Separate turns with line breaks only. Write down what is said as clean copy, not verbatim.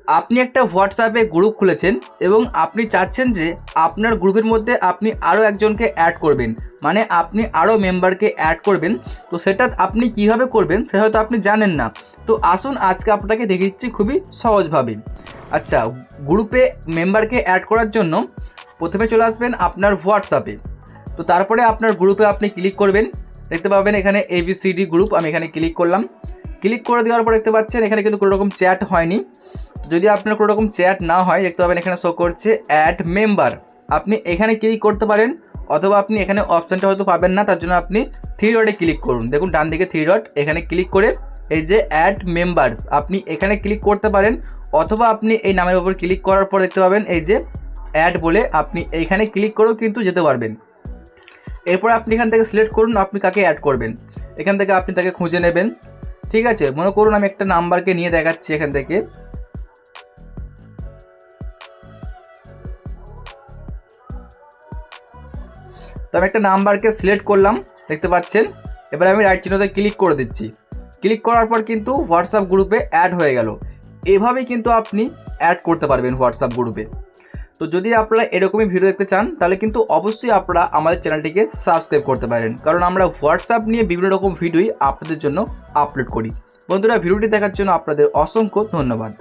আপনি একটা হোয়াটসঅ্যাপে গ্রুপ খুলেছেন এবং আপনি চাচ্ছেন যে আপনার গ্রুপের মধ্যে আপনি আরও একজনকে অ্যাড করবেন, মানে আপনি আরও মেম্বারকে অ্যাড করবেন। তো সেটা আপনি কিভাবে করবেন সে হয়তো আপনি জানেন না। তো আসুন আজকে আপনাকে দেখিয়ে দিচ্ছি খুবই সহজভাবে। আচ্ছা, গ্রুপে মেম্বারকে অ্যাড করার জন্য প্রথমে চলে আসবেন আপনার হোয়াটসঅ্যাপে। তো তারপরে আপনার গ্রুপে আপনি ক্লিক করবেন, দেখতে পাবেন এখানে ABCD গ্রুপ। আমি এখানে ক্লিক করলাম। ক্লিক করে দেওয়ার পর দেখতে পাচ্ছেন এখানে কিন্তু কোনো রকম চ্যাট হয়নি। যদি আপনার কোনো রকম চ্যাট না হয়, দেখতে পাবেন এখানে শো করছে অ্যাড মেম্বার। আপনি এখানে ক্লিক করতে পারেন, অথবা আপনি এখানে অপশানটা হয়তো পাবেন না, তার জন্য আপনি থ্রি ডটে ক্লিক করুন। দেখুন ডান দিকে থ্রি ডট, এখানে ক্লিক করে এই যে অ্যাড মেম্বার্স আপনি এখানে ক্লিক করতে পারেন, অথবা আপনি এই নামের উপর ক্লিক করার পর দেখতে পাবেন এই যে অ্যাড বলে, আপনি এইখানে ক্লিক করেও কিন্তু যেতে পারবেন। এরপর আপনি এখান থেকে সিলেক্ট করুন আপনি কাকে অ্যাড করবেন। এখান থেকে আপনি তাকে খুঁজে নেবেন। ঠিক আছে, মনে করুন আমি একটা নাম্বারকে নিয়ে দেখাচ্ছি এখান থেকে। তো আমি একটা নাম্বারকে সিলেক্ট করলাম, দেখতে পাচ্ছেন। এবার আমি রাইট চিহ্নতে ক্লিক করে দিচ্ছি। ক্লিক করার পর কিন্তু হোয়াটসঅ্যাপ গ্রুপে অ্যাড হয়ে গেল। এভাবেই কিন্তু আপনি অ্যাড করতে পারবেন হোয়াটসঅ্যাপ গ্রুপে। তো যদি আপনারা এরকমই ভিডিও দেখতে চান তাহলে কিন্তু অবশ্যই আপনারা আমাদের চ্যানেলটিকে সাবস্ক্রাইব করতে পারেন, কারণ আমরা হোয়াটসঅ্যাপ নিয়ে বিভিন্ন রকম ভিডিওই আপনাদের জন্য আপলোড করি। বন্ধুরা, ভিডিওটি দেখার জন্য আপনাদের অসংখ্য ধন্যবাদ।